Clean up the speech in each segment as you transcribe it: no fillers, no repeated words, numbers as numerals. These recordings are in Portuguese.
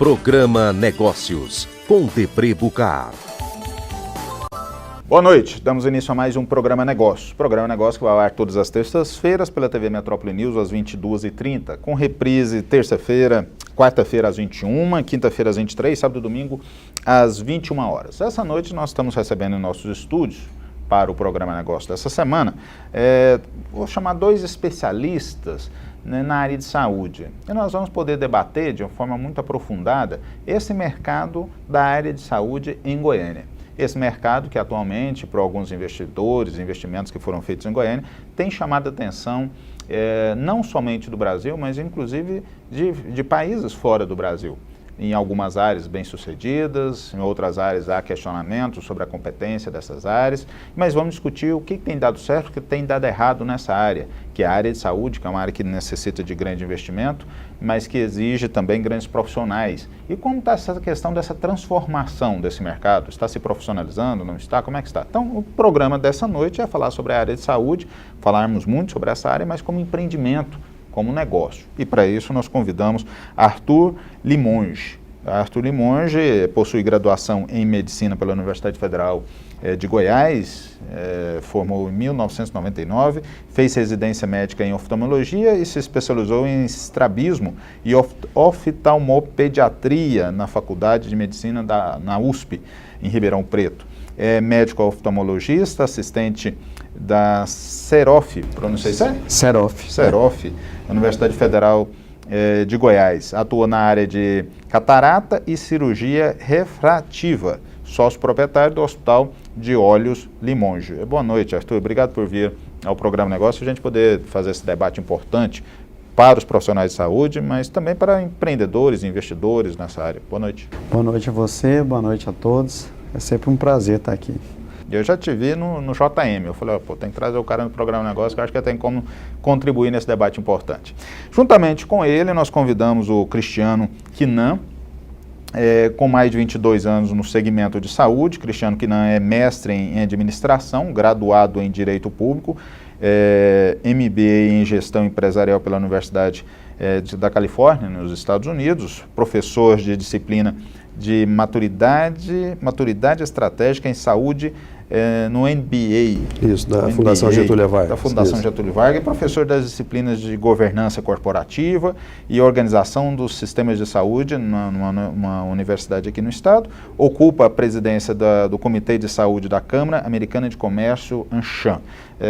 Programa Negócios, com Depré Bucar. Boa noite, damos início a mais um Programa Negócios. Programa Negócios que vai ao ar todas as terças-feiras pela TV Metrópole News às 22h30, com reprise terça-feira, quarta-feira às 21h, quinta-feira às 23h, sábado e domingo às 21 horas. Essa noite nós estamos recebendo em nossos estúdios, para o Programa Negócios dessa semana, vou chamar dois especialistas na área de saúde. E nós vamos poder debater de uma forma muito aprofundada esse mercado da área de saúde em Goiânia. Esse mercado que atualmente, por alguns investimentos que foram feitos em Goiânia, tem chamado a atenção não somente do Brasil, mas inclusive de países fora do Brasil. Em algumas áreas bem-sucedidas, em outras áreas há questionamentos sobre a competência dessas áreas, mas vamos discutir o que tem dado certo e o que tem dado errado nessa área, que é a área de saúde, que é uma área que necessita de grande investimento, mas que exige também grandes profissionais. E como está essa questão dessa transformação desse mercado? Está se profissionalizando, não está? Como é que está? Então, o programa dessa noite é falar sobre a área de saúde, falarmos muito sobre essa área, mas como empreendimento, como negócio. E para isso nós convidamos Arthur Limonge. Arthur Limonge possui graduação em Medicina pela Universidade Federal de Goiás, formou em 1999, fez residência médica em oftalmologia e se especializou em estrabismo e oftalmopediatria na Faculdade de Medicina na USP, em Ribeirão Preto. É médico oftalmologista, assistente da Serof, pronunciei certo? Serof, Universidade Federal de Goiás. Atua na área de catarata e cirurgia refrativa, sócio proprietário do Hospital de Olhos Limonge. Boa noite, Arthur. Obrigado por vir ao Programa Negócio, a gente poder fazer esse debate importante para os profissionais de saúde, mas também para empreendedores e investidores nessa área. Boa noite. Boa noite a você, boa noite a todos. É sempre um prazer estar aqui. Eu já te vi no JM, eu falei, tem que trazer o cara no Programa Negócio, que eu acho que tem como contribuir nesse debate importante. Juntamente com ele, nós convidamos o Cristiano Quinan, com mais de 22 anos no segmento de saúde. Cristiano Quinan é mestre em administração, graduado em Direito Público, MBA em Gestão Empresarial pela Universidade da Califórnia, nos Estados Unidos, professor de disciplina de maturidade estratégica em saúde no NBA. Isso, da Fundação Getúlio Vargas. Da Fundação Getúlio Vargas, e professor das disciplinas de governança corporativa e organização dos sistemas de saúde numa universidade aqui no estado. Ocupa a presidência do Comitê de Saúde da Câmara Americana de Comércio, ANCHAM.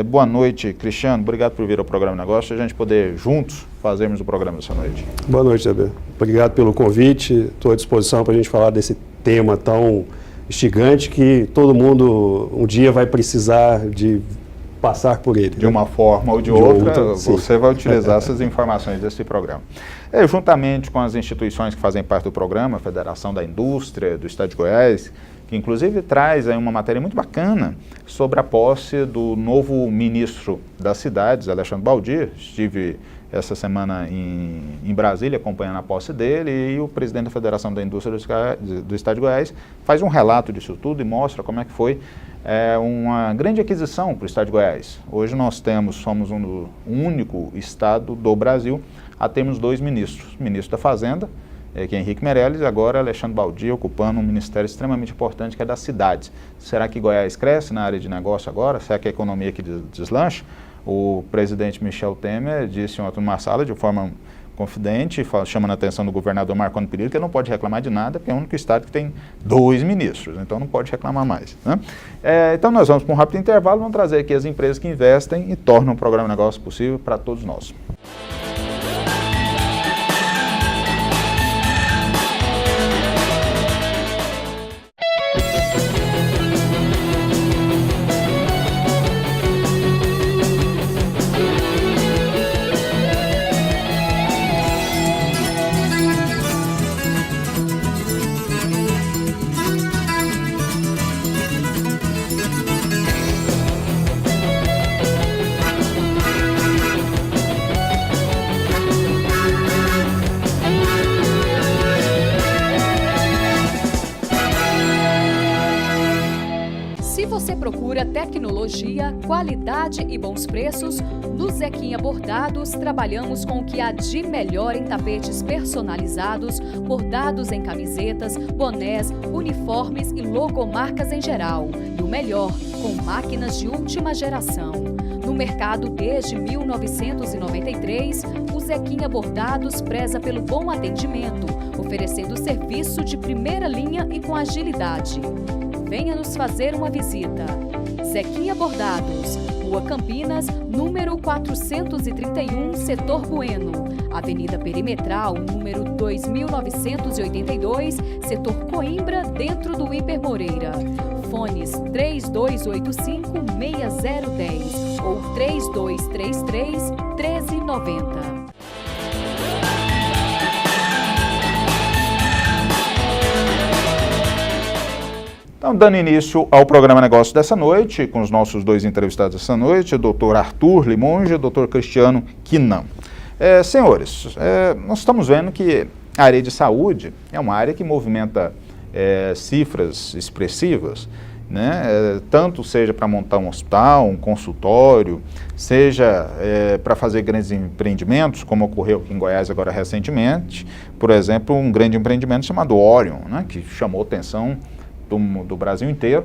Boa noite, Cristiano. Obrigado por vir ao Programa Negócio, a gente poder juntos fazermos o programa essa noite. Boa noite, Depré. Obrigado pelo convite. Estou à disposição para a gente falar desse tema tão instigante que todo mundo um dia vai precisar de passar por ele. De uma forma ou de outra, você vai utilizar essas informações desse programa. Juntamente com as instituições que fazem parte do programa, a Federação da Indústria do Estado de Goiás, que inclusive traz aí uma matéria muito bacana sobre a posse do novo ministro das cidades, Alexandre Baldi. Estive essa semana em Brasília acompanhando a posse dele, e o presidente da Federação da Indústria do Estado de Goiás faz um relato disso tudo e mostra como é que foi uma grande aquisição para o Estado de Goiás. Hoje nós somos o único estado do Brasil a termos dois ministros, o ministro da Fazenda, que é Henrique Meirelles, e agora Alexandre Baldi ocupando um ministério extremamente importante, que é das cidades. Será que Goiás cresce na área de negócio agora? Será que a economia aqui deslancha? O presidente Michel Temer disse ontem numa sala, de forma confidente, chamando a atenção do governador Marconi Perillo, que ele não pode reclamar de nada, porque é o único estado que tem dois ministros, então não pode reclamar mais, né? Então nós vamos para um rápido intervalo, vamos trazer aqui as empresas que investem e tornam o Programa Negócio possível para todos nós. tecnologia, qualidade e bons preços, no Zequinha Bordados trabalhamos com o que há de melhor em tapetes personalizados, bordados em camisetas, bonés, uniformes e logomarcas em geral. E o melhor, com máquinas de última geração. No mercado desde 1993, o Zequinha Bordados preza pelo bom atendimento, oferecendo serviço de primeira linha e com agilidade. Venha nos fazer uma visita. Zequinha Bordados, Rua Campinas, número 431, Setor Bueno. Avenida Perimetral, número 2982, Setor Coimbra, dentro do Hiper Moreira. Fones 3285-6010 ou 3233-1390. Então, dando início ao programa Negócio dessa noite, com os nossos dois entrevistados dessa noite, o Dr. Arthur Limonge e o Dr. Cristiano Quinan. Senhores, nós estamos vendo que a área de saúde é uma área que movimenta cifras expressivas, né? Tanto seja para montar um hospital, um consultório, seja para fazer grandes empreendimentos, como ocorreu aqui em Goiás agora recentemente, por exemplo, um grande empreendimento chamado Orion, né? Que chamou atenção do Brasil inteiro,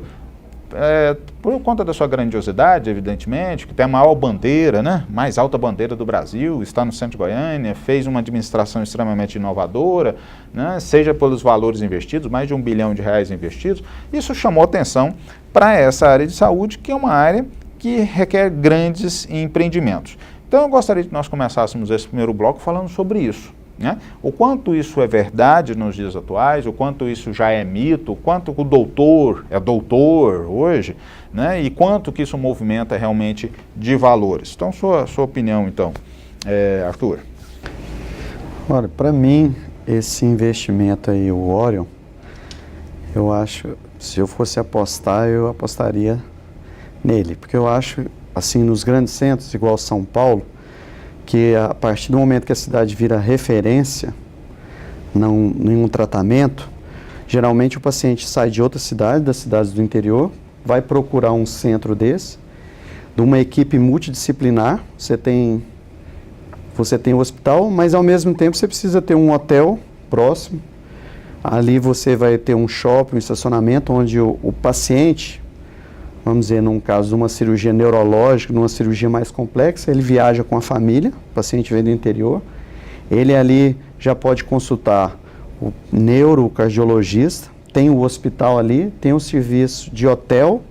por conta da sua grandiosidade, evidentemente, que tem a maior bandeira, né, mais alta bandeira do Brasil, está no centro de Goiânia, fez uma administração extremamente inovadora, né, seja pelos valores investidos, mais de R$1 bilhão investidos. Isso chamou atenção para essa área de saúde, que é uma área que requer grandes empreendimentos. Então eu gostaria que nós começássemos esse primeiro bloco falando sobre isso. Né? O quanto isso é verdade nos dias atuais, o quanto isso já é mito, o quanto o doutor é doutor hoje, né? E quanto que isso movimenta realmente de valores. Então, sua opinião, então, Arthur. Olha, para mim, esse investimento aí, o Orion, eu acho, se eu fosse apostar, eu apostaria nele, porque eu acho, assim, nos grandes centros, igual São Paulo, que a partir do momento que a cidade vira referência em um tratamento, geralmente o paciente sai de outra cidade, das cidades do interior, vai procurar um centro desse, de uma equipe multidisciplinar. Você tem o hospital, mas ao mesmo tempo você precisa ter um hotel próximo. Ali você vai ter um shopping, um estacionamento, onde o paciente, vamos dizer, num caso de uma cirurgia neurológica, numa cirurgia mais complexa, ele viaja com a família, o paciente vem do interior, ele ali já pode consultar o neurocardiologista, tem o hospital ali, tem o serviço de hotel,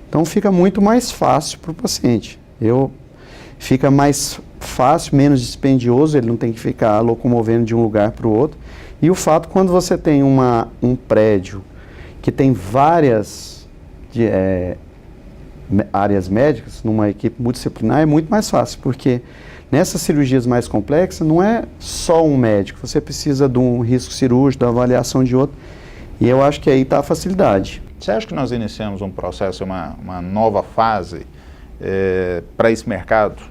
então fica muito mais fácil para o paciente. Fica mais fácil, menos dispendioso, ele não tem que ficar locomovendo de um lugar para o outro. E o fato, quando você tem um prédio que tem várias áreas médicas, numa equipe multidisciplinar, é muito mais fácil, porque nessas cirurgias mais complexas não é só um médico, você precisa de um risco cirúrgico, da avaliação de outro, e eu acho que aí está a facilidade. Você acha que nós iniciamos um processo, uma nova fase para esse mercado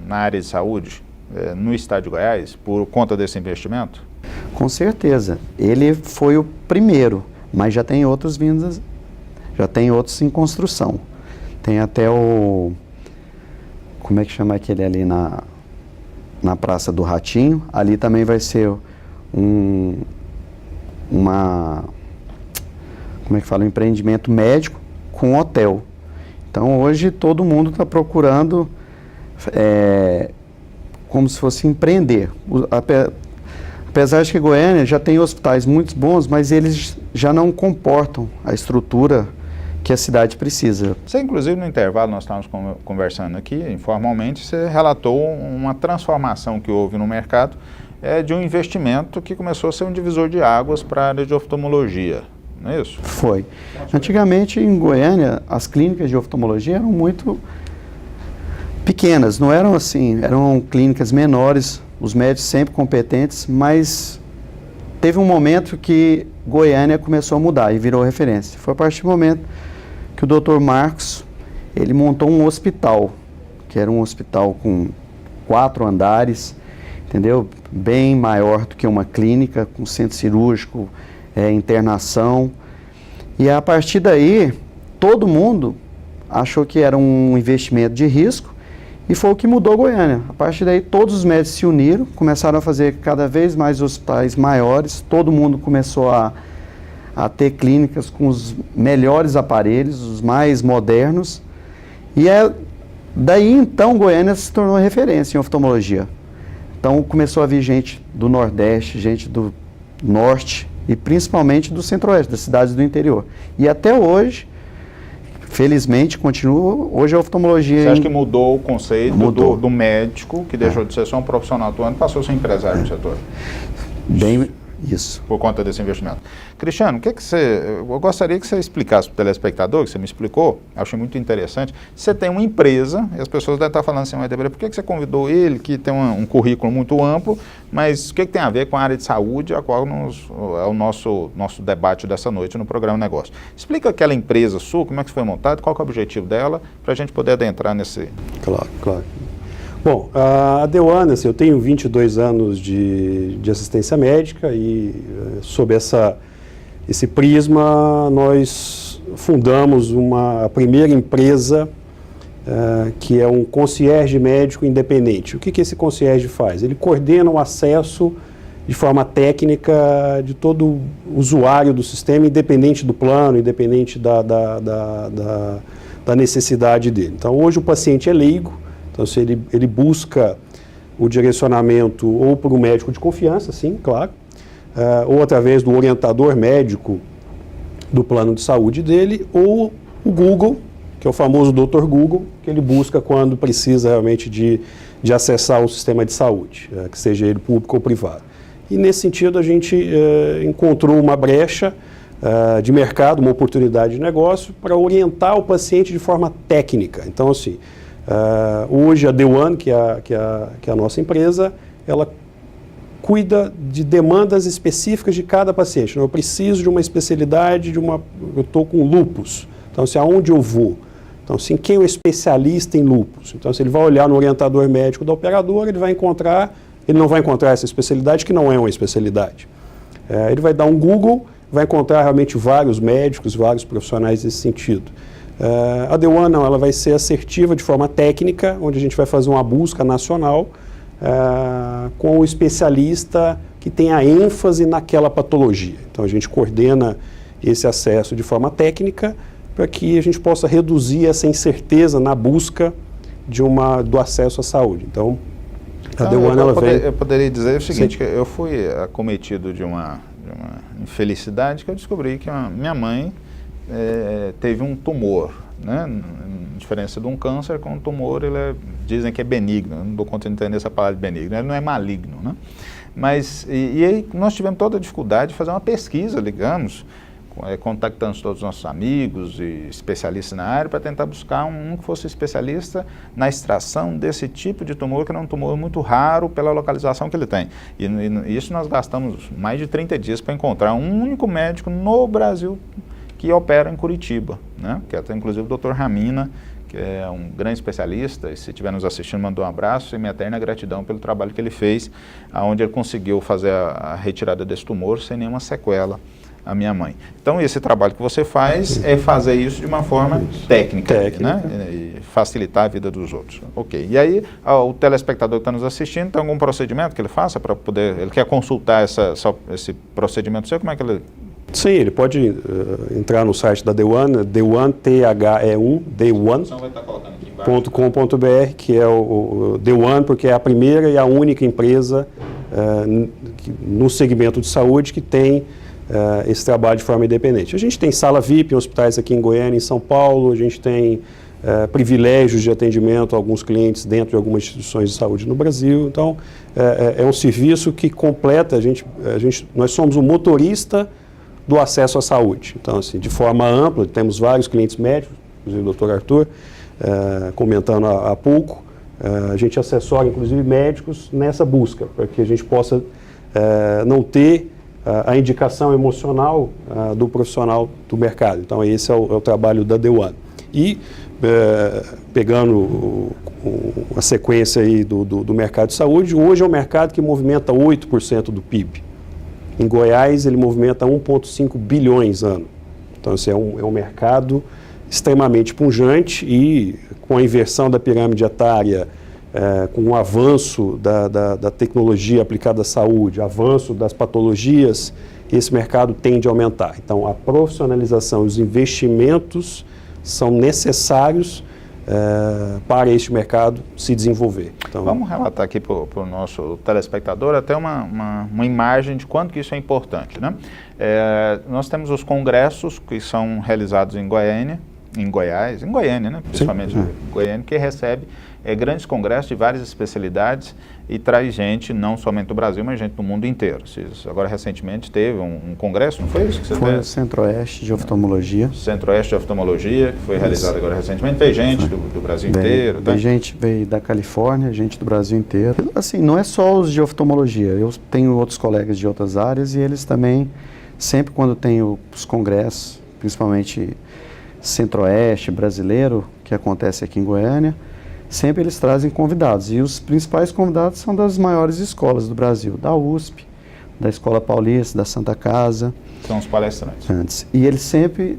na área de saúde, no estado de Goiás, por conta desse investimento? Com certeza, ele foi o primeiro, mas já tem outros vindos. Já tem outros em construção. Tem até como é que chama aquele ali na Praça do Ratinho? Ali também vai ser um empreendimento médico com hotel. Então hoje todo mundo está procurando como se fosse empreender. Apesar de que Goiânia já tem hospitais muito bons, mas eles já não comportam a estrutura que a cidade precisa. Você, inclusive, no intervalo, nós estávamos conversando aqui, informalmente, você relatou uma transformação que houve no mercado de um investimento que começou a ser um divisor de águas para a área de oftalmologia, não é isso? Foi. Antigamente, em Goiânia, as clínicas de oftalmologia eram muito pequenas, não eram assim, eram clínicas menores, os médicos sempre competentes, mas teve um momento que Goiânia começou a mudar e virou referência. Foi a partir do momento que o Dr. Marcos, ele montou um hospital, que era um hospital com 4 andares, entendeu? Bem maior do que uma clínica, com centro cirúrgico, internação. E a partir daí, todo mundo achou que era um investimento de risco e foi o que mudou Goiânia. A partir daí, todos os médicos se uniram, começaram a fazer cada vez mais hospitais maiores, todo mundo começou a ter clínicas com os melhores aparelhos, os mais modernos, e daí então Goiânia se tornou referência em oftalmologia. Então começou a vir gente do Nordeste, gente do Norte e principalmente do Centro-Oeste, das cidades do interior. E até hoje, felizmente, continua. Hoje a oftalmologia... Você acha que mudou o conceito do médico, que deixou de ser só um profissional atuante, passou a ser empresário no setor? Bem, isso. Por conta desse investimento. Cristiano, eu gostaria que você explicasse para o telespectador, que você me explicou, achei muito interessante. Você tem uma empresa, e as pessoas devem estar falando assim, mas Debré, por que você convidou ele, que tem um currículo muito amplo, mas o que tem a ver com a área de saúde, a qual é o nosso debate dessa noite no programa Negócio. Explica aquela empresa sua, como é que foi montada, qual que é o objetivo dela, para a gente poder adentrar nesse... Claro. Bom, a Deuan, assim, eu tenho 22 anos de assistência médica e sob esse prisma nós fundamos a primeira empresa que é um concierge médico independente. O que esse concierge faz? Ele coordena o acesso de forma técnica de todo usuário do sistema, independente do plano, independente da necessidade dele. Então hoje o paciente é leigo. Então, se ele busca o direcionamento ou por um médico de confiança, sim, claro, ou através do orientador médico do plano de saúde dele, ou o Google, que é o famoso Dr. Google, que ele busca quando precisa realmente de acessar o sistema de saúde, que seja ele público ou privado. E nesse sentido a gente encontrou uma brecha de mercado, uma oportunidade de negócio para orientar o paciente de forma técnica. Então, assim, hoje a Deuan, que é a nossa empresa, ela cuida de demandas específicas de cada paciente. Eu preciso de uma especialidade, eu estou com lúpus, então se aonde eu vou? Então, assim, quem é o especialista em lúpus? Então, se ele vai olhar no orientador médico da operadora, ele não vai encontrar essa especialidade, que não é uma especialidade. Ele vai dar um Google, vai encontrar realmente vários médicos, vários profissionais nesse sentido. A Deuan não, ela vai ser assertiva de forma técnica, onde a gente vai fazer uma busca nacional com o especialista que tem a ênfase naquela patologia. Então a gente coordena esse acesso de forma técnica para que a gente possa reduzir essa incerteza na busca do acesso à saúde. Então a Deuan, eu poderia dizer o seguinte, que eu fui acometido de uma infelicidade que eu descobri que minha mãe teve um tumor, né? A diferença de um câncer com um tumor, dizem que é benigno, eu não dou conta de entender essa palavra de benigno, ele não é maligno, né? Mas, e aí nós tivemos toda a dificuldade de fazer uma pesquisa, digamos, contactando todos os nossos amigos e especialistas na área para tentar buscar um que fosse especialista na extração desse tipo de tumor, que era um tumor muito raro pela localização que ele tem. E isso nós gastamos mais de 30 dias para encontrar um único médico no Brasil que opera em Curitiba, né? Que é até inclusive o Dr. Ramina, que é um grande especialista, e se estiver nos assistindo, mandou um abraço e minha eterna gratidão pelo trabalho que ele fez, onde ele conseguiu fazer a retirada desse tumor sem nenhuma sequela à minha mãe. Então, esse trabalho que você faz é fazer isso de uma forma técnica. Né? E facilitar a vida dos outros. Ok. E aí, o telespectador que está nos assistindo, tem algum procedimento que ele faça para poder, ele quer consultar esse procedimento seu, como é que ele... Sim, ele pode entrar no site da Deuan, Deuan, T-H-E-1, Deuan.com.br, que é o Deuan, porque é a primeira e a única empresa no segmento de saúde que tem esse trabalho de forma independente. A gente tem sala VIP em hospitais aqui em Goiânia, em São Paulo, a gente tem privilégios de atendimento a alguns clientes dentro de algumas instituições de saúde no Brasil. Então, é um serviço que completa, nós somos o motorista do acesso à saúde. Então, assim, de forma ampla, temos vários clientes médicos, inclusive o Dr. Arthur, comentando há pouco, a gente assessora, inclusive, médicos nessa busca, para que a gente possa não ter a indicação emocional do profissional do mercado. Então, esse é o trabalho da Deuan. E, pegando a sequência aí do mercado de saúde, hoje é um mercado que movimenta 8% do PIB. Em Goiás, ele movimenta 1,5 bilhões ano. Então, esse é um mercado extremamente pujante e com a inversão da pirâmide etária, com o avanço da tecnologia aplicada à saúde, avanço das patologias, esse mercado tende a aumentar. Então, a profissionalização e os investimentos são necessários para este mercado se desenvolver. Então, vamos relatar aqui para o nosso telespectador até uma imagem de quanto que isso é importante, né? Nós temos os congressos que são realizados em Goiânia, em Goiânia, né? Principalmente em Goiânia, que recebe grandes congressos de várias especialidades e traz gente não somente do Brasil, mas gente do mundo inteiro. Agora, recentemente, teve um congresso, não foi isso que você fez? Foi o Centro-Oeste de Oftalmologia. Centro-Oeste de Oftalmologia, que foi realizado agora recentemente. Veio gente do Brasil inteiro. Veio gente da Califórnia, gente do Brasil inteiro. Assim, não é só os de oftalmologia. Eu tenho outros colegas de outras áreas e eles também, sempre quando tem os congressos, principalmente Centro-Oeste brasileiro, que acontece aqui em Goiânia, sempre eles trazem convidados, e os principais convidados são das maiores escolas do Brasil, da USP, da Escola Paulista, da Santa Casa. São os palestrantes. E eles sempre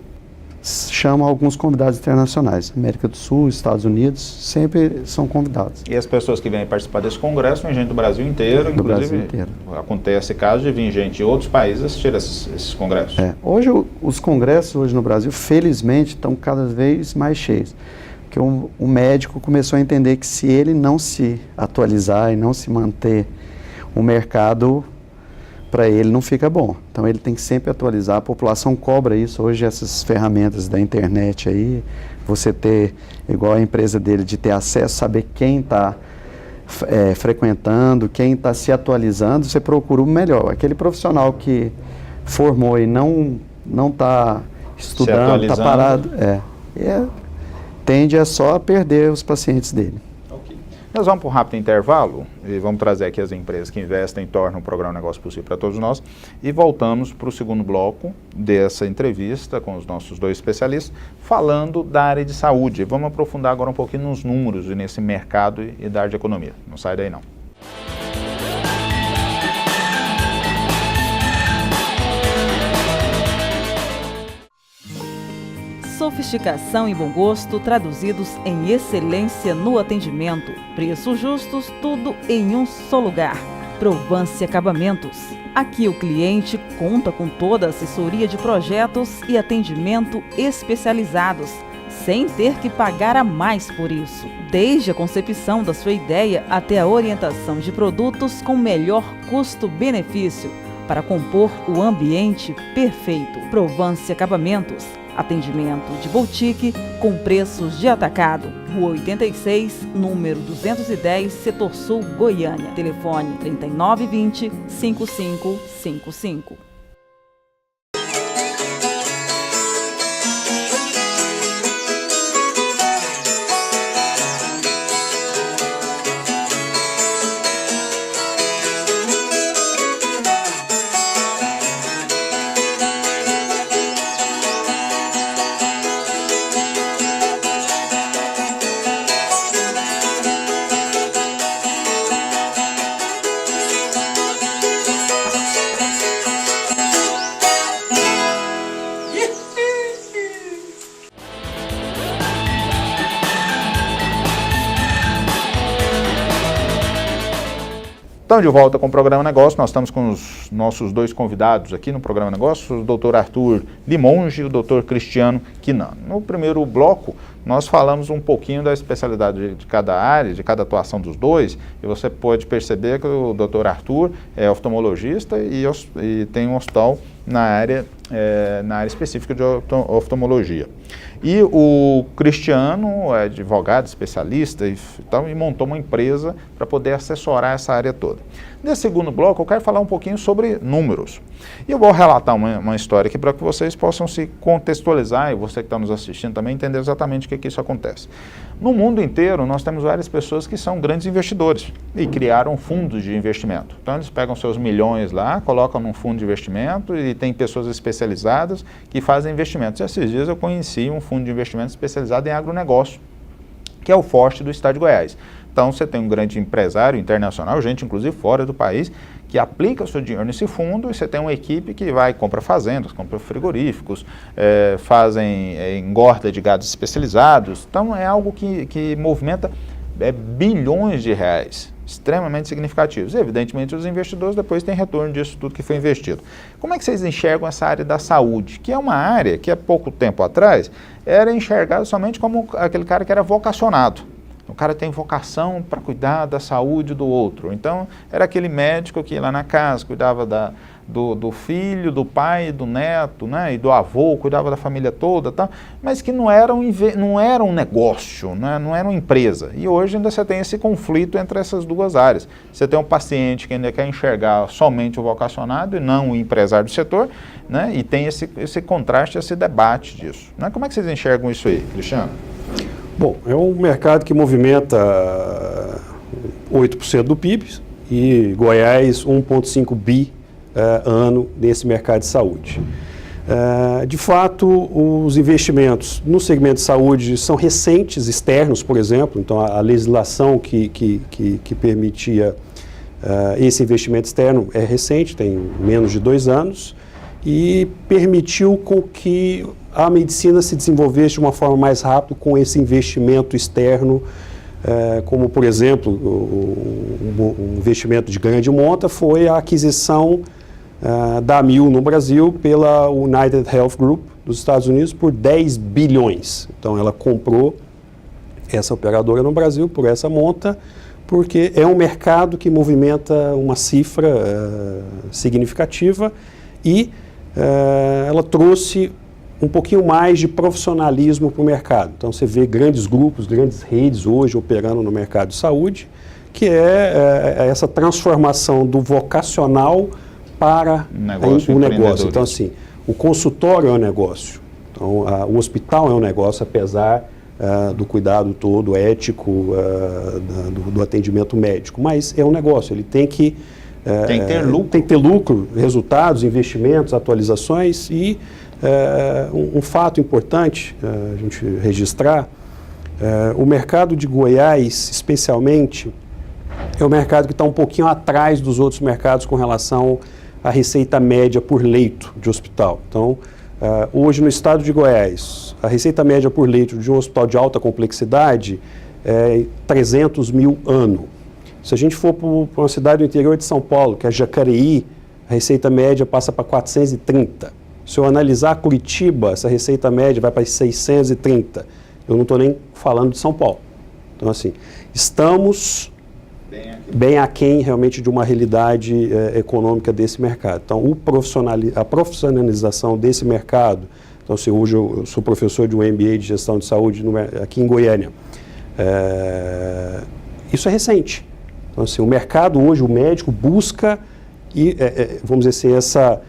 chamam alguns convidados internacionais, América do Sul, Estados Unidos, sempre são convidados. E as pessoas que vêm participar desse congresso vêm gente do Brasil inteiro, do Brasil inteiro. Acontece caso de vir gente de outros países assistir esses congressos. Hoje, os congressos hoje no Brasil, felizmente, estão cada vez mais cheios. Porque o médico começou a entender que se ele não se atualizar e não se manter, o mercado para ele não fica bom. Então ele tem que sempre atualizar, a população cobra isso. Hoje essas ferramentas da internet aí, você ter, igual a empresa dele, de ter acesso, saber quem está frequentando, quem está se atualizando, você procura o melhor. Aquele profissional que formou e não está estudando, está parado, tende a só a perder os pacientes dele. Okay. Nós vamos para um rápido intervalo e vamos trazer aqui as empresas que investem e tornam o programa Negócio Possível para todos nós e voltamos para o segundo bloco dessa entrevista com os nossos dois especialistas, falando da área de saúde. Vamos aprofundar agora um pouquinho nos números e nesse mercado e da área de economia. Não sai daí não. Sofisticação e bom gosto traduzidos em excelência no atendimento. Preços justos, tudo em um só lugar. Provance Acabamentos. Aqui o cliente conta com toda a assessoria de projetos e atendimento especializados, sem ter que pagar a mais por isso. Desde a concepção da sua ideia até a orientação de produtos com melhor custo-benefício, para compor o ambiente perfeito. Provance Acabamentos. Atendimento de boutique com preços de atacado. Rua 86, número 210, Setor Sul, Goiânia. Telefone 3920-5555. Então, de volta com o Programa Negócio, nós estamos com os nossos dois convidados aqui no Programa Negócio, o Dr. Arthur Limonge e o Dr. Cristiano Quinan. No primeiro bloco, nós falamos um pouquinho da especialidade de cada área, de cada atuação dos dois, e você pode perceber que o Dr. Arthur é oftalmologista e tem um hospital na área específica de oftalmologia. E o Cristiano é advogado, especialista e montou uma empresa para poder assessorar essa área toda. Nesse segundo bloco, eu quero falar um pouquinho sobre números. E eu vou relatar uma história aqui para que vocês possam se contextualizar, e você que está nos assistindo também entender exatamente o que isso acontece. No mundo inteiro, nós temos várias pessoas que são grandes investidores e criaram fundos de investimento. Então, eles pegam seus milhões lá, colocam num fundo de investimento e tem pessoas especializadas que fazem investimentos. E esses dias eu conheci um fundo de investimento especializado em agronegócio. que é o forte do estado de Goiás. Então, você tem um grande empresário internacional, gente inclusive fora do país, que aplica o seu dinheiro nesse fundo, e você tem uma equipe que vai, compra fazendas, compra frigoríficos, fazem engorda de gados especializados. Então, é algo que movimenta bilhões de reais, extremamente significativos. E, evidentemente, os investidores depois têm retorno disso tudo que foi investido. Como é que vocês enxergam essa área da saúde? Que é uma área que, há pouco tempo atrás, era enxergada somente como aquele cara que era vocacionado. O cara tem vocação para cuidar da saúde do outro. Então, era aquele médico que ia lá na casa, cuidava do filho, do pai, do neto, né, e do avô, cuidava da família toda, tá? Mas que não era um negócio, né, não era uma empresa. E hoje ainda você tem esse conflito entre essas duas áreas. Você tem um paciente que ainda quer enxergar somente o vocacionado e não o empresário do setor, né, e tem esse contraste, esse debate disso. Né? Como é que vocês enxergam isso aí, Cristiano? Bom, é um mercado que movimenta 8% do PIB e Goiás 1,5 bi ano nesse mercado de saúde. De fato, os investimentos no segmento de saúde são recentes, externos, por exemplo. Então, a legislação que permitia esse investimento externo é recente, tem menos de 2 anos, e permitiu com que a medicina se desenvolvesse de uma forma mais rápida com esse investimento externo, como, por exemplo, um investimento de grande monta foi a aquisição da Amil no Brasil pela United Health Group dos Estados Unidos por 10 bilhões. Então, ela comprou essa operadora no Brasil por essa monta, porque é um mercado que movimenta uma cifra significativa e ela trouxe um pouquinho mais de profissionalismo para o mercado. Então, você vê grandes grupos, grandes redes hoje operando no mercado de saúde, que é essa transformação do vocacional para o negócio. Então, assim, o consultório é um negócio. Então, o hospital é um negócio, apesar do cuidado todo ético, do atendimento médico. Mas é um negócio, ele tem que ter lucro, resultados, investimentos, atualizações e um fato importante a gente registrar, o mercado de Goiás, especialmente, é um mercado que está um pouquinho atrás dos outros mercados com relação à receita média por leito de hospital. Então, hoje no estado de Goiás, a receita média por leito de um hospital de alta complexidade é 300 mil ano. Se a gente for para uma cidade do interior de São Paulo, que é Jacareí, a receita média passa para 430. Se eu analisar Curitiba, essa receita média vai para 630. Eu não estou nem falando de São Paulo. Então, assim, estamos bem aquém realmente de uma realidade econômica desse mercado. Então, a profissionalização desse mercado, então, se hoje eu sou professor de um MBA de gestão de saúde aqui em Goiânia, isso é recente. Então, assim, o mercado hoje, o médico busca, vamos dizer assim,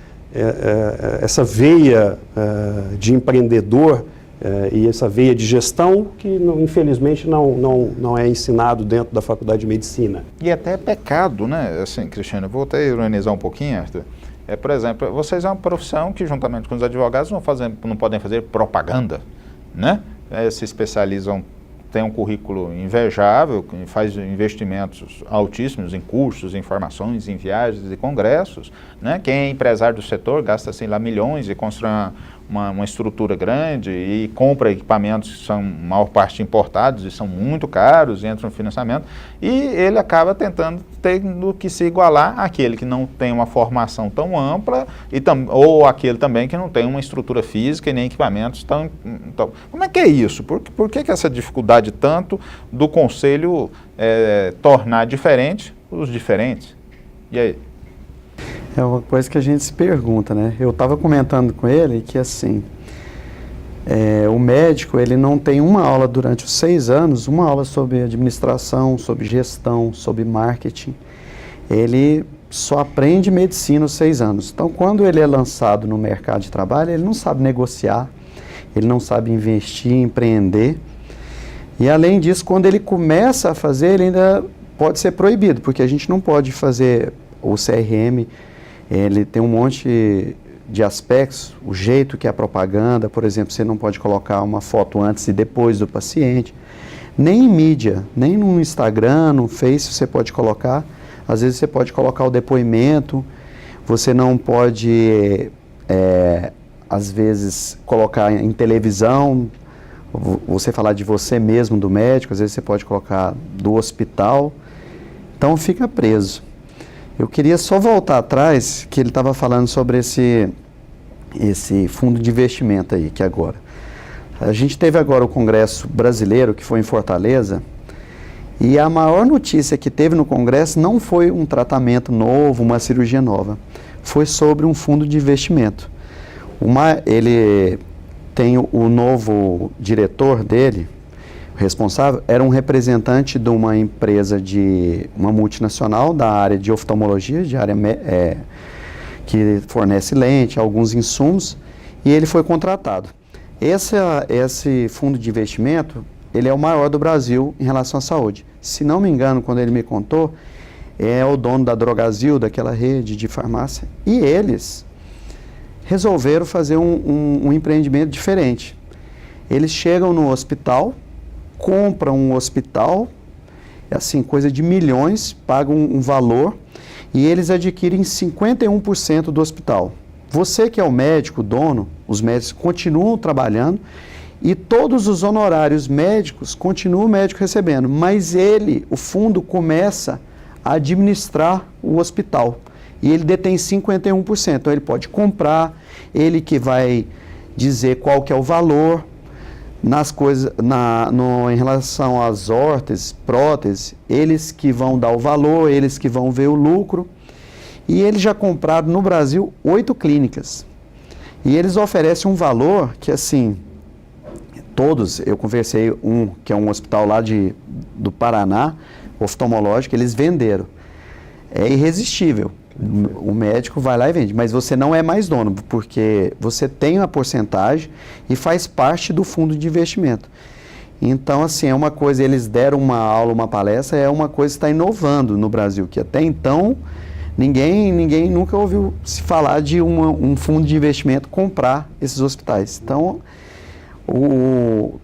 essa veia de empreendedor e essa veia de gestão que, infelizmente, não é ensinado dentro da faculdade de medicina. E até é pecado, né? Assim, Cristiano, eu vou até ironizar um pouquinho, Arthur. Por exemplo, vocês é uma profissão que, juntamente com os advogados, não podem fazer propaganda, né? Se especializam, tem um currículo invejável, faz investimentos altíssimos em cursos, em formações, em viagens e congressos, né? Quem é empresário do setor gasta, assim, lá milhões e constrói uma estrutura grande e compra equipamentos que são, maior parte, importados e são muito caros e entram no financiamento, e ele acaba tendo que se igualar àquele que não tem uma formação tão ampla ou aquele também que não tem uma estrutura física e nem equipamentos tão... Como é que é isso? Por que essa dificuldade tanto do Conselho tornar diferente os diferentes? E aí? É uma coisa que a gente se pergunta, né? Eu estava comentando com ele que, assim, o médico, ele não tem uma aula durante os 6 anos, uma aula sobre administração, sobre gestão, sobre marketing. Ele só aprende medicina os 6 anos. Então, quando ele é lançado no mercado de trabalho, ele não sabe negociar, ele não sabe investir, empreender. E, além disso, quando ele começa a fazer, ele ainda pode ser proibido, porque a gente não pode fazer o CRM. Ele tem um monte de aspectos, o jeito que é a propaganda, por exemplo, você não pode colocar uma foto antes e depois do paciente. Nem em mídia, nem no Instagram, no Face você pode colocar. Às vezes você pode colocar o depoimento, você não pode, às vezes, colocar em televisão, você falar de você mesmo, do médico, às vezes você pode colocar do hospital, então fica preso. Eu queria só voltar atrás, que ele estava falando sobre esse fundo de investimento aí, que agora. A gente teve agora o Congresso Brasileiro, que foi em Fortaleza, e a maior notícia que teve no Congresso não foi um tratamento novo, uma cirurgia nova, foi sobre um fundo de investimento. Ele tem o novo diretor dele, responsável, era um representante de uma empresa uma multinacional da área de oftalmologia, que fornece lente, alguns insumos, e ele foi contratado. Esse fundo de investimento, ele é o maior do Brasil em relação à saúde. Se não me engano, quando ele me contou, é o dono da Drogasil, daquela rede de farmácia, e eles resolveram fazer um empreendimento diferente. Eles chegam no hospital, compram um hospital, assim, coisa de milhões, pagam um valor, e eles adquirem 51% do hospital. Você que é o médico, dono, os médicos continuam trabalhando e todos os honorários médicos continua o médico recebendo, mas o fundo começa a administrar o hospital e ele detém 51%, então ele pode comprar, ele que vai dizer qual que é o valor nas coisas, em relação às órteses, próteses, eles que vão dar o valor, eles que vão ver o lucro. E eles já compraram no Brasil 8 clínicas. E eles oferecem um valor que, assim, eu conversei que é um hospital lá do Paraná, oftalmológico, eles venderam. É irresistível. O médico vai lá e vende, mas você não é mais dono, porque você tem uma porcentagem e faz parte do fundo de investimento. Então, assim, é uma coisa, eles deram uma aula, uma palestra, é uma coisa que está inovando no Brasil, que até então ninguém nunca ouviu se falar de um fundo de investimento comprar esses hospitais. Então,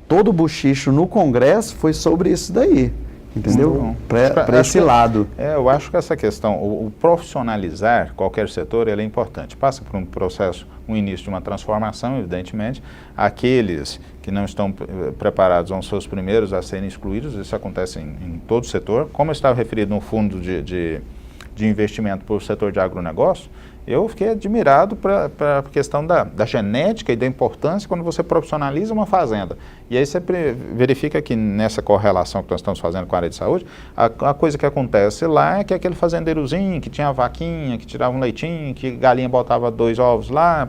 todo o bochicho no Congresso foi sobre isso daí, entendeu? Para esse lado. Eu acho que essa questão, o profissionalizar qualquer setor, ele é importante. Passa por um processo, um início de uma transformação, evidentemente. Aqueles que não estão preparados vão ser os primeiros a serem excluídos, isso acontece em todo o setor. Como eu estava referido no fundo de investimento para o setor de agronegócio, eu fiquei admirado para a questão da genética e da importância quando você profissionaliza uma fazenda. E aí você verifica que nessa correlação que nós estamos fazendo com a área de saúde, a coisa que acontece lá é que aquele fazendeirozinho que tinha a vaquinha, que tirava um leitinho, que galinha botava 2 ovos lá,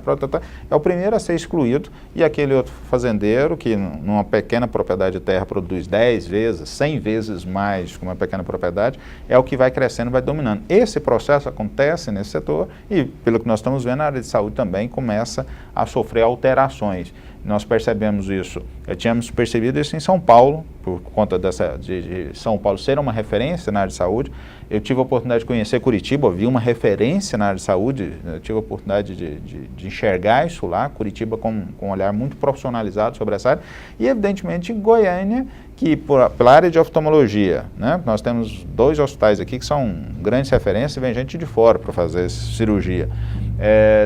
é o primeiro a ser excluído, e aquele outro fazendeiro que numa pequena propriedade de terra produz 10 vezes, 100 vezes mais que uma pequena propriedade, é o que vai crescendo, vai dominando. Esse processo acontece nesse setor e, pelo que nós estamos vendo, a área de saúde também começa a sofrer alterações. Nós percebemos isso, tínhamos percebido isso em São Paulo, por conta de São Paulo ser uma referência na área de saúde. Eu tive a oportunidade de conhecer Curitiba, vi uma referência na área de saúde, eu tive a oportunidade de enxergar isso lá, Curitiba com um olhar muito profissionalizado sobre essa área, e evidentemente em Goiânia, que pela área de oftalmologia, né, nós temos 2 hospitais aqui que são grandes referências e vem gente de fora para fazer cirurgia.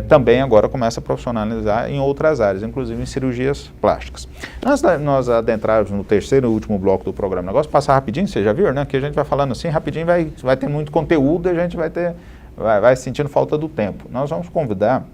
Também agora começa a profissionalizar em outras áreas, inclusive em cirurgias plásticas. Antes de nós adentrarmos no terceiro e último bloco do programa Negócio, passar rapidinho, você já viu, né? Que a gente vai falando assim, rapidinho vai ter muito conteúdo e a gente vai sentindo falta do tempo. Nós vamos convidar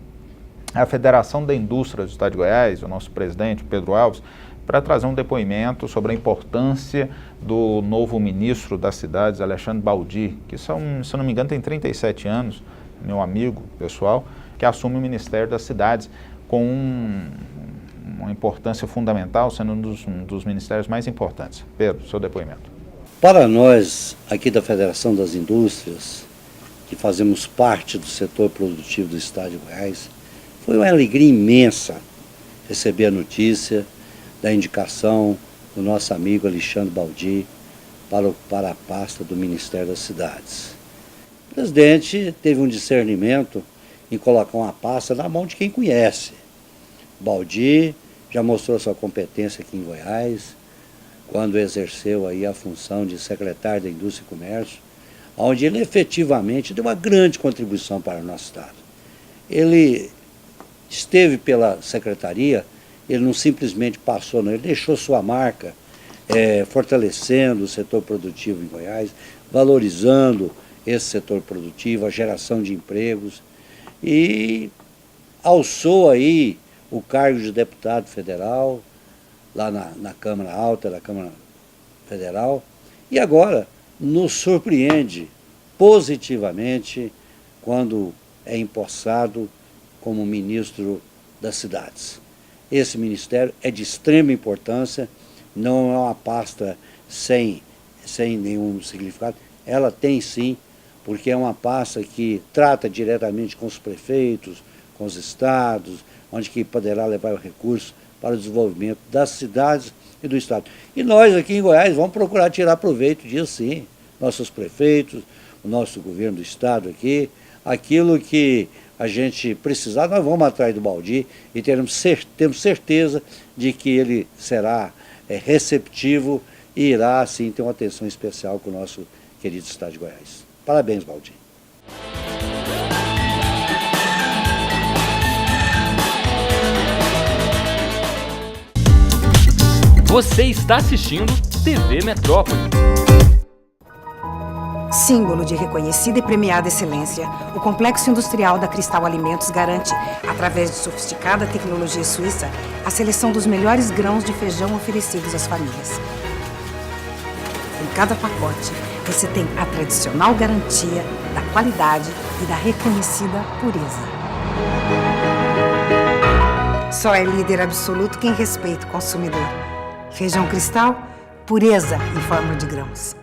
a Federação da Indústria do Estado de Goiás, o nosso presidente, Pedro Alves, para trazer um depoimento sobre a importância do novo ministro das cidades, Alexandre Baldi, que se eu não me engano tem 37 anos, meu amigo pessoal, que assume o Ministério das Cidades com uma importância fundamental, sendo um dos ministérios mais importantes. Pedro, seu depoimento. Para nós, aqui da Federação das Indústrias, que fazemos parte do setor produtivo do Estado de Goiás, foi uma alegria imensa receber a notícia da indicação do nosso amigo Alexandre Baldi para a pasta do Ministério das Cidades. O presidente teve um discernimento em colocar uma pasta na mão de quem conhece. Baldi já mostrou sua competência aqui em Goiás, quando exerceu aí a função de secretário da Indústria e Comércio, onde ele efetivamente deu uma grande contribuição para o nosso Estado. Ele esteve pela secretaria, ele não simplesmente passou, não, ele deixou sua marca, fortalecendo o setor produtivo em Goiás, valorizando esse setor produtivo, a geração de empregos, e alçou aí o cargo de deputado federal, lá na Câmara Alta da Câmara Federal, e agora nos surpreende positivamente quando é empossado como ministro das cidades. Esse ministério é de extrema importância, não é uma pasta sem nenhum significado, ela tem sim, porque é uma pasta que trata diretamente com os prefeitos, com os estados, onde que poderá levar o recurso para o desenvolvimento das cidades e do estado. E nós aqui em Goiás vamos procurar tirar proveito disso sim, nossos prefeitos, o nosso governo do estado aqui, aquilo que a gente precisar, nós vamos atrás do Baldi e temos certeza de que ele será receptivo e irá, sim, ter uma atenção especial com o nosso querido estado de Goiás. Parabéns, Baldi. Você está assistindo TV Metrópole. Símbolo de reconhecida e premiada excelência, o Complexo Industrial da Cristal Alimentos garante, através de sofisticada tecnologia suíça, a seleção dos melhores grãos de feijão oferecidos às famílias. Em cada pacote, você tem a tradicional garantia da qualidade e da reconhecida pureza. Só é líder absoluto quem respeita o consumidor. Feijão Cristal, pureza em forma de grãos.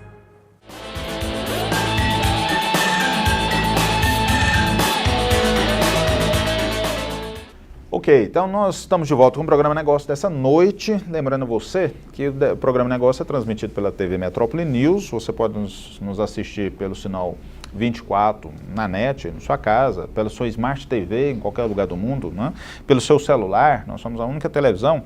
Ok, então nós estamos de volta com o Programa Negócio dessa noite. Lembrando você que o Programa Negócio é transmitido pela TV Metrópole News. Você pode nos assistir pelo sinal 24 na net, na sua casa, pela sua Smart TV em qualquer lugar do mundo, né? Pelo seu celular. Nós somos a única televisão,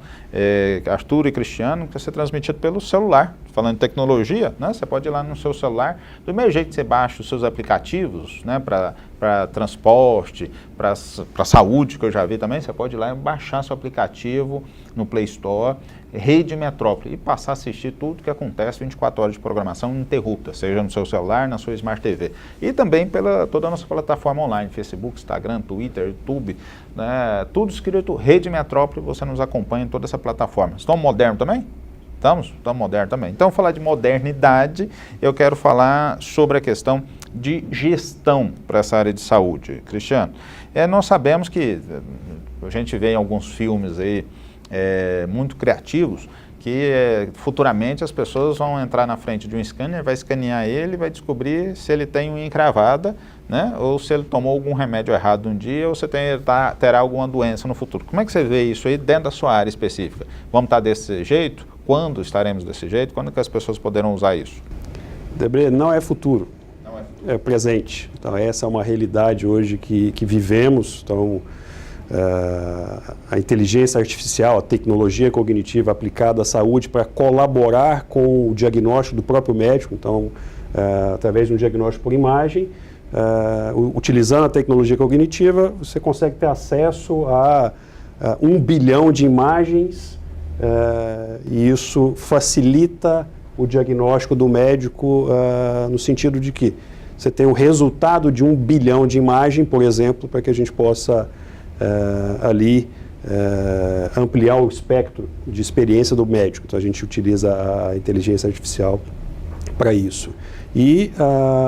Arthur e Cristiano, que vai ser transmitido pelo celular. Falando de tecnologia, né? Você pode ir lá no seu celular, do mesmo jeito que você baixa os seus aplicativos, né? Para transporte, para saúde, que eu já vi também, você pode ir lá e baixar seu aplicativo no Play Store, Rede Metrópole, e passar a assistir tudo que acontece 24 horas de programação ininterrupta, seja no seu celular, na sua Smart TV. E também pela toda a nossa plataforma online, Facebook, Instagram, Twitter, YouTube, né? Tudo escrito Rede Metrópole, você nos acompanha em toda essa plataforma. Estamos modernos também? Estamos modernos também. Então, falar de modernidade, eu quero falar sobre a questão de gestão para essa área de saúde. Cristiano, nós sabemos que a gente vê em alguns filmes aí muito criativos que futuramente as pessoas vão entrar na frente de um scanner, vai escanear ele e vai descobrir se ele tem unha encravada, né? Ou se ele tomou algum remédio errado um dia ou se terá alguma doença no futuro. Como é que você vê isso aí dentro da sua área específica? Vamos estar desse jeito? Quando estaremos desse jeito? Quando que as pessoas poderão usar isso? Debré, não é futuro, é presente. Então essa é uma realidade hoje que vivemos. Então a inteligência artificial, a tecnologia cognitiva aplicada à saúde para colaborar com o diagnóstico do próprio médico. Então através de um diagnóstico por imagem, utilizando a tecnologia cognitiva, você consegue ter acesso a 1 bilhão de imagens. E isso facilita o diagnóstico do médico no sentido de que você tem o resultado de 1 bilhão de imagem, por exemplo, para que a gente possa ali ampliar o espectro de experiência do médico. Então a gente utiliza a inteligência artificial para isso. E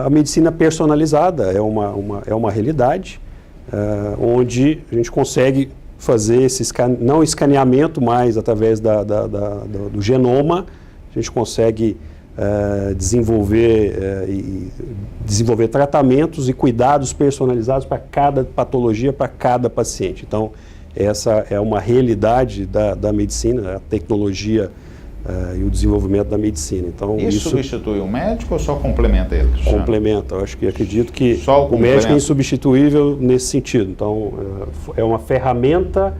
a medicina personalizada é uma realidade onde a gente consegue fazer esse não escaneamento mais através do genoma, a gente consegue desenvolver tratamentos e cuidados personalizados para cada patologia, para cada paciente. Então, essa é uma realidade da medicina, a tecnologia e o desenvolvimento da medicina. Então, isso substitui o médico ou só complementa ele? Complementa. Eu acredito que o médico é insubstituível nesse sentido. Então, é uma ferramenta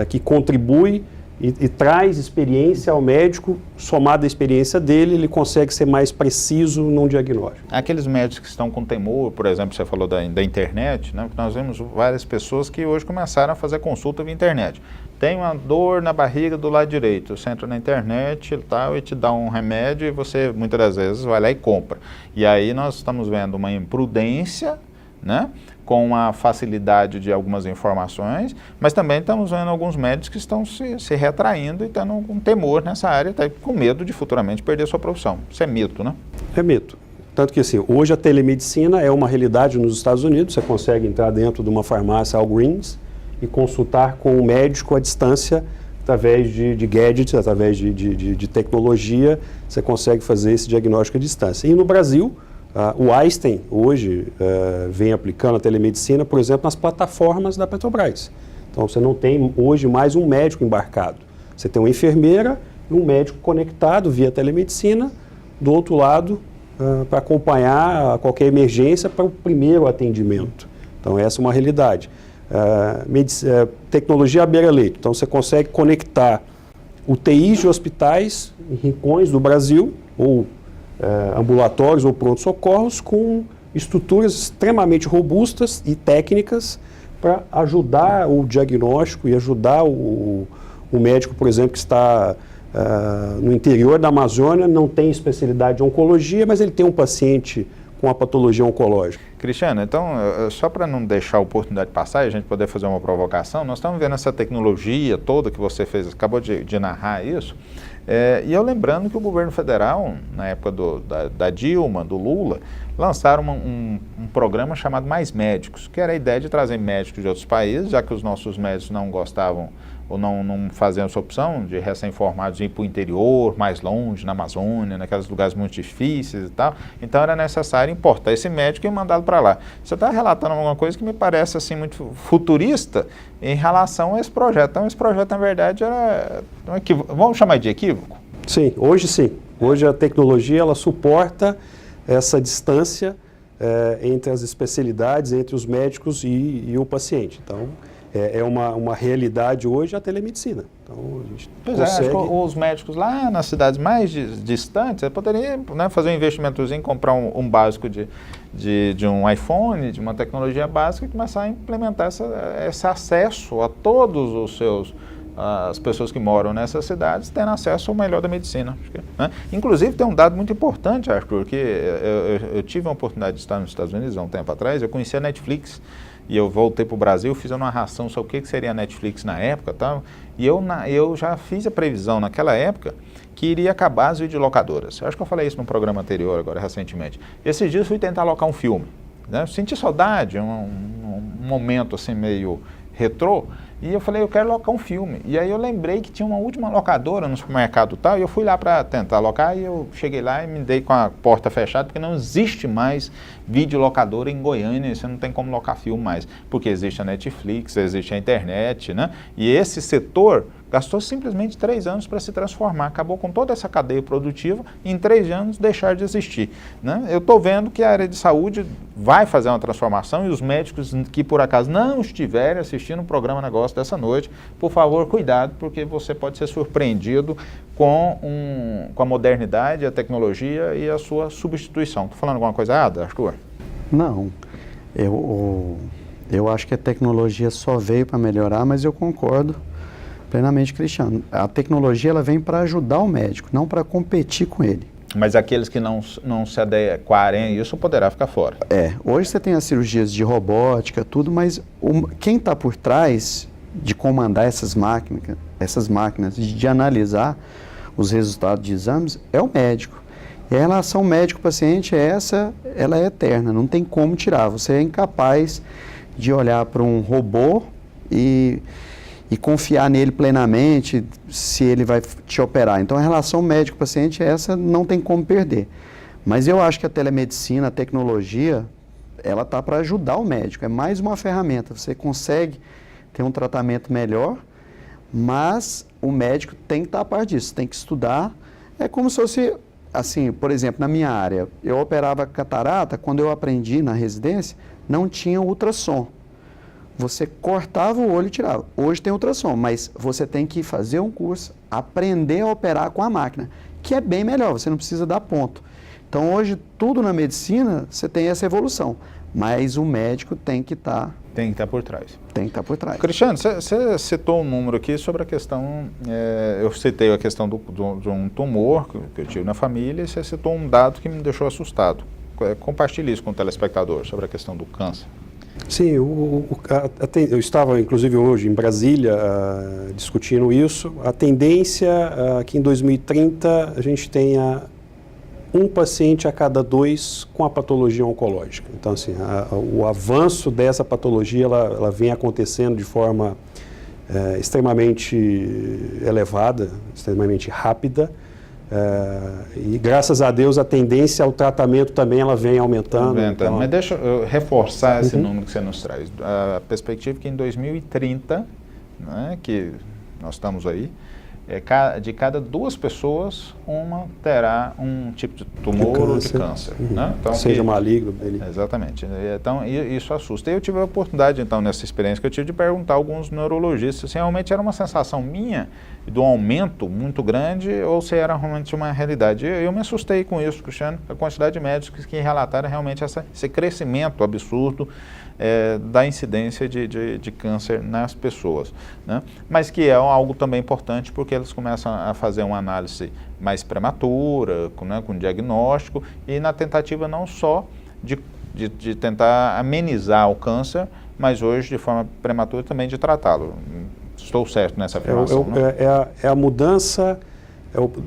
que contribui e traz experiência ao médico, somado à experiência dele, ele consegue ser mais preciso num diagnóstico. Aqueles médicos que estão com temor, por exemplo, você falou da internet, né? Nós vemos várias pessoas que hoje começaram a fazer consulta via internet. Tem uma dor na barriga do lado direito, você entra na internet e tal, e te dá um remédio e você, muitas das vezes, vai lá e compra. E aí nós estamos vendo uma imprudência, né? Com a facilidade de algumas informações, mas também estamos vendo alguns médicos que estão se retraindo e tendo um temor nessa área, tá, com medo de futuramente perder sua profissão. Isso é mito, né? É mito. Tanto que assim, hoje a telemedicina é uma realidade nos Estados Unidos, você consegue entrar dentro de uma farmácia Walgreens e consultar com o médico à distância, através de gadgets, através de tecnologia, você consegue fazer esse diagnóstico à distância. E no Brasil, o Einstein hoje vem aplicando a telemedicina, por exemplo, nas plataformas da Petrobras. Então você não tem hoje mais um médico embarcado. Você tem uma enfermeira e um médico conectado via telemedicina do outro lado para acompanhar qualquer emergência para o primeiro atendimento. Então essa é uma realidade. Tecnologia à beira-leito. Então você consegue conectar UTIs de hospitais em rincões do Brasil ou ambulatórios ou pronto-socorros com estruturas extremamente robustas e técnicas para ajudar o diagnóstico e ajudar o médico, por exemplo, que está no interior da Amazônia, não tem especialidade de oncologia, mas ele tem um paciente com a patologia oncológica. Cristiano, então, só para não deixar a oportunidade passar e a gente poder fazer uma provocação, nós estamos vendo essa tecnologia toda que você fez, acabou de narrar isso, e eu lembrando que o governo federal, na época da Dilma, do Lula, lançaram um programa chamado Mais Médicos, que era a ideia de trazer médicos de outros países, já que os nossos médicos não gostavam ou não faziam essa opção de recém-formados ir para o interior, mais longe, na Amazônia, naqueles lugares muito difíceis e tal. Então era necessário importar esse médico e mandá-lo para lá. Você está relatando alguma coisa que me parece assim muito futurista em relação a esse projeto. Então esse projeto, na verdade, era um equívoco. Vamos chamar de equívoco? Sim, hoje sim. Hoje a tecnologia ela suporta essa distância entre as especialidades, entre os médicos e o paciente. Então, é uma realidade hoje a telemedicina. Então, a gente consegue... os médicos lá nas cidades mais distantes poderiam, né, fazer um investimentozinho, comprar um básico de um iPhone, de uma tecnologia básica e começar a implementar esse acesso a todos os seus... as pessoas que moram nessas cidades tendo acesso ao melhor da medicina. Né? Inclusive, tem um dado muito importante, Arthur, que eu tive a oportunidade de estar nos Estados Unidos há um tempo atrás, eu conheci a Netflix, e eu voltei para o Brasil, fiz uma narração sobre o que seria a Netflix na época, tal, e eu já fiz a previsão naquela época que iria acabar as videolocadoras. Eu acho que eu falei isso no programa anterior, agora recentemente. Esses dias fui tentar alocar um filme, né? Senti saudade, um momento assim meio retrô, e eu falei, eu quero alocar um filme. E aí eu lembrei que tinha uma última locadora no supermercado tal, e eu fui lá para tentar alocar, e eu cheguei lá e me dei com a porta fechada, porque não existe mais videolocadora em Goiânia, você não tem como locar filme mais, porque existe a Netflix, existe a internet, né? E esse setor gastou simplesmente 3 anos para se transformar, acabou com toda essa cadeia produtiva e em 3 anos deixar de existir. Né? Eu estou vendo que a área de saúde vai fazer uma transformação e os médicos que por acaso não estiverem assistindo o programa Negócio dessa noite, por favor, cuidado, porque você pode ser surpreendido com a modernidade, a tecnologia e a sua substituição. Estou falando alguma coisa errada, Arthur? Não, eu acho que a tecnologia só veio para melhorar, mas eu concordo plenamente, Cristiano. A tecnologia ela vem para ajudar o médico, não para competir com ele. Mas aqueles que não se adequarem a isso poderá ficar fora. Hoje você tem as cirurgias de robótica, tudo, mas quem está por trás de comandar essas máquinas, de analisar os resultados de exames, é o médico. E a relação médico-paciente ela é eterna, não tem como tirar. Você é incapaz de olhar para um robô e confiar nele plenamente se ele vai te operar. Então, a relação médico-paciente não tem como perder. Mas eu acho que a telemedicina, a tecnologia, ela está para ajudar o médico. É mais uma ferramenta. Você consegue ter um tratamento melhor, mas o médico tem que estar a par disso, tem que estudar. É como se fosse, assim, por exemplo, na minha área, eu operava catarata, quando eu aprendi na residência, não tinha ultrassom. você cortava o olho e tirava. Hoje tem ultrassom, mas você tem que fazer um curso, aprender a operar com a máquina, que é bem melhor, você não precisa dar ponto. Então, hoje, tudo na medicina, você tem essa evolução, mas o médico tem que estar... Tem que estar por trás. Tem que estar por trás. Cristiano, você citou um número aqui sobre a questão, eu citei a questão de um tumor que eu tive na família, e você citou um dado que me deixou assustado. Compartilhe isso com o telespectador sobre a questão do câncer. Sim, eu estava, inclusive, hoje em Brasília discutindo isso. A tendência que em 2030 a gente tenha um paciente a cada 2 com a patologia oncológica. Então, assim, o avanço dessa patologia, ela vem acontecendo de forma extremamente elevada, extremamente rápida. E graças a Deus a tendência ao tratamento também ela vem aumentando. Então... Mas deixa eu reforçar esse número que você nos traz. A perspectiva é que em 2030, né, que nós estamos aí, de cada 2 pessoas, uma terá um tipo de tumor ou de câncer. Né? Então, seja maligno. Exatamente. Então, isso assusta. E eu tive a oportunidade, então, nessa experiência que eu tive, de perguntar a alguns neurologistas se realmente era uma sensação minha do aumento muito grande ou se era realmente uma realidade. Eu me assustei com isso, Cristiano, a quantidade de médicos que relataram realmente esse crescimento absurdo da incidência de câncer nas pessoas, né? Mas que é algo também importante porque eles começam a fazer uma análise mais prematura, com diagnóstico, e na tentativa não só de tentar amenizar o câncer, mas hoje de forma prematura também de tratá-lo. Estou certo nessa afirmação, né? É a mudança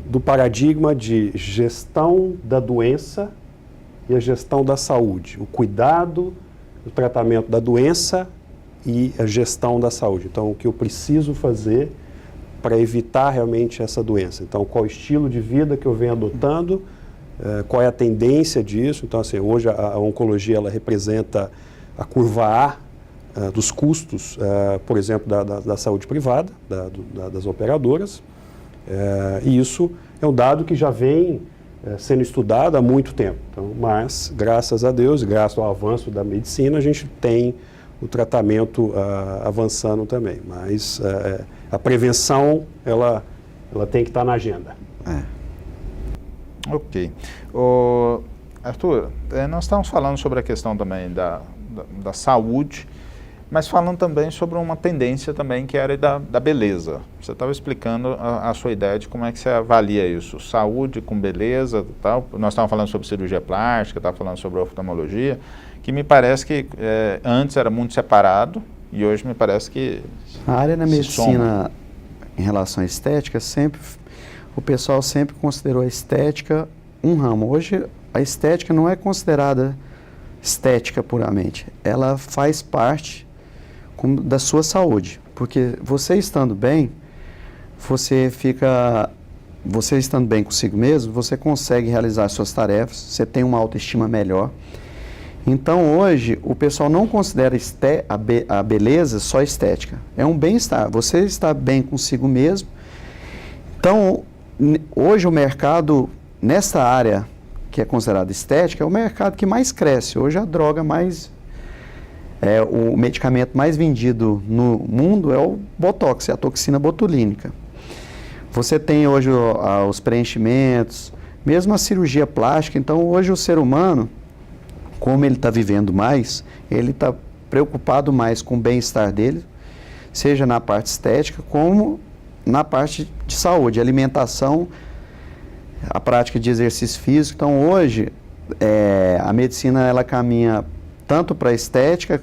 do paradigma de gestão da doença e a gestão da saúde, o cuidado, o tratamento da doença e a gestão da saúde. Então, o que eu preciso fazer para evitar realmente essa doença. Então, qual o estilo de vida que eu venho adotando, qual é a tendência disso. Então, assim, hoje a oncologia ela representa a curva A dos custos, por exemplo, da saúde privada, das operadoras. E isso é um dado que já vem sendo estudado há muito tempo. Então, mas, graças a Deus, graças ao avanço da medicina, a gente tem o tratamento avançando também. Mas a prevenção, ela tem que estar na agenda. Ok. Arthur, nós estamos falando sobre a questão também da saúde, mas falando também sobre uma tendência também que era da beleza. Você estava explicando a sua ideia de como é que você avalia isso, saúde com beleza e tal. Nós estávamos falando sobre cirurgia plástica, estávamos falando sobre oftalmologia, que me parece que antes era muito separado e hoje me parece que a área da medicina em relação à estética, o pessoal sempre considerou a estética um ramo. Hoje a estética não é considerada estética puramente, ela faz parte da sua saúde, porque você estando bem, você estando bem consigo mesmo, você consegue realizar suas tarefas, você tem uma autoestima melhor. Então hoje o pessoal não considera a beleza só estética, é um bem-estar, você está bem consigo mesmo. Então hoje o mercado nessa área que é considerada estética é o mercado que mais cresce. Hoje a droga o medicamento mais vendido no mundo é o Botox, é a toxina botulínica. Você tem hoje os preenchimentos, mesmo a cirurgia plástica. Então hoje o ser humano, como ele está vivendo mais, ele está preocupado mais com o bem-estar dele, seja na parte estética como na parte de saúde, alimentação, a prática de exercício físico. Então hoje a medicina ela caminha tanto para a estética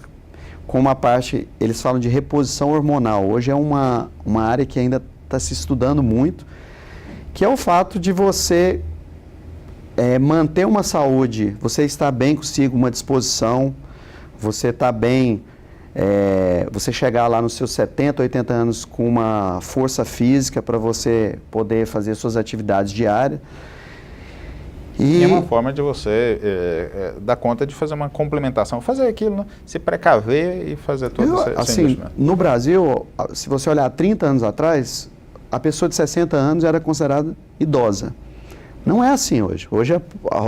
como a parte, eles falam de reposição hormonal. Hoje é uma área que ainda está se estudando muito, que é o fato de você manter uma saúde, você estar bem consigo, uma disposição, você está bem, você chegar lá nos seus 70, 80 anos com uma força física para você poder fazer suas atividades diárias. E é uma forma de você dar conta de fazer uma complementação, fazer aquilo, né? Se precaver e fazer todo esse investimento. No Brasil, se você olhar 30 anos atrás, a pessoa de 60 anos era considerada idosa. Não é assim hoje. Hoje a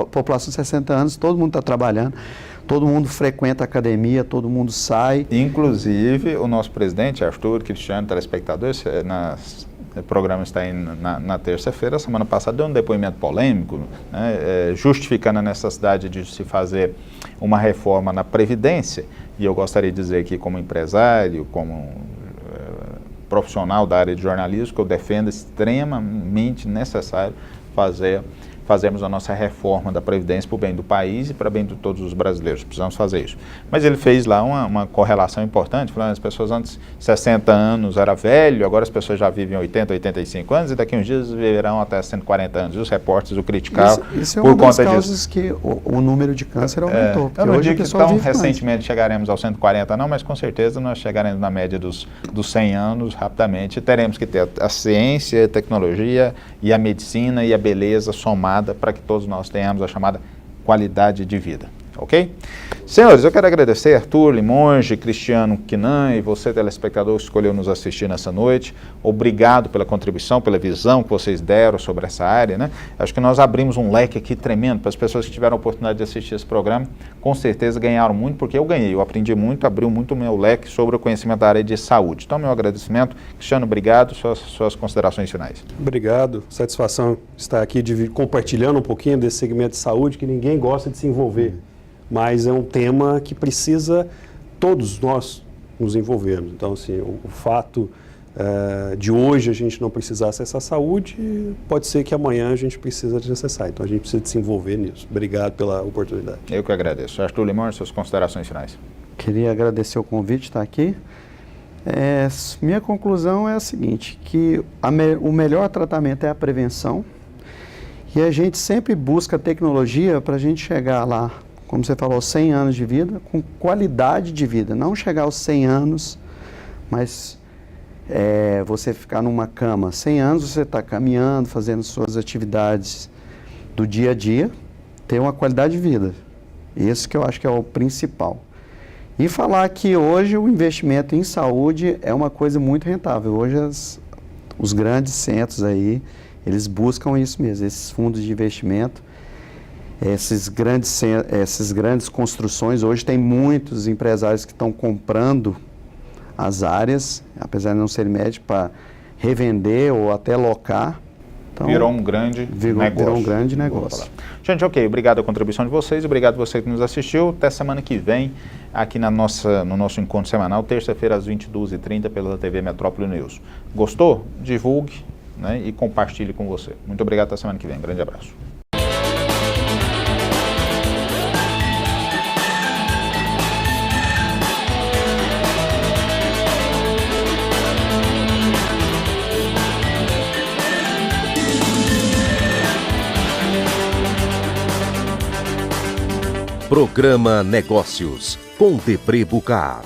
população de 60 anos, todo mundo está trabalhando, todo mundo frequenta a academia, todo mundo sai. Inclusive, o nosso presidente, Arthur, Cristiano, telespectadores, o programa está aí na terça-feira, semana passada, deu um depoimento polêmico, né, justificando a necessidade de se fazer uma reforma na Previdência. E eu gostaria de dizer aqui, como empresário, como profissional da área de jornalismo, que eu defendo extremamente necessário fazermos a nossa reforma da Previdência para o bem do país e para o bem de todos os brasileiros. Precisamos fazer isso. Mas ele fez lá uma correlação importante, falando que as pessoas antes, 60 anos era velho, agora as pessoas já vivem 80, 85 anos e daqui a uns dias viverão até 140 anos. E os repórteres o criticavam isso é por uma das conta causas disso. Que o número de câncer aumentou. Eu não hoje digo que tão recentemente chegaremos aos 140 não, mas com certeza nós chegaremos na média dos 100 anos rapidamente. Teremos que ter a ciência, a tecnologia e a medicina e a beleza somada para que todos nós tenhamos a chamada qualidade de vida, ok? Senhores, eu quero agradecer Arthur Limonge, Cristiano Quinan e você, telespectador, que escolheu nos assistir nessa noite. Obrigado pela contribuição, pela visão que vocês deram sobre essa área, né? Acho que nós abrimos um leque aqui tremendo para as pessoas que tiveram a oportunidade de assistir esse programa. Com certeza ganharam muito, porque eu aprendi muito, abriu muito o meu leque sobre o conhecimento da área de saúde. Então, meu agradecimento. Cristiano, obrigado. Suas considerações finais. Obrigado. Satisfação estar aqui compartilhando um pouquinho desse segmento de saúde que ninguém gosta de se envolver. Mas é um tema que precisa todos nós nos envolvermos. Então, assim, o fato de hoje a gente não precisar acessar a saúde, pode ser que amanhã a gente precisa de acessar. Então, a gente precisa de se envolver nisso. Obrigado pela oportunidade. Eu que agradeço. Arthur Limões, suas considerações finais. Queria agradecer o convite de estar aqui. Minha conclusão é a seguinte, que o melhor tratamento é a prevenção e a gente sempre busca tecnologia para a gente chegar lá, como você falou, 100 anos de vida, com qualidade de vida. Não chegar aos 100 anos, mas você ficar numa cama. 100 anos você está caminhando, fazendo suas atividades do dia a dia, ter uma qualidade de vida. Isso que eu acho que é o principal. E falar que hoje o investimento em saúde é uma coisa muito rentável. Hoje os grandes centros aí, eles buscam isso mesmo, esses fundos de investimento. Essas grandes construções, hoje tem muitos empresários que estão comprando as áreas, apesar de não serem médicos, para revender ou até locar. Então, virou um grande negócio. Virou um grande negócio. Gente, ok, obrigado a contribuição de vocês, obrigado a você que nos assistiu. Até semana que vem, aqui no nosso encontro semanal, terça-feira às 22h30 pela TV Metrópole News. Gostou? Divulgue, né, e compartilhe com você. Muito obrigado, até semana que vem. Grande abraço. Programa Negócios, com Depré Bucar.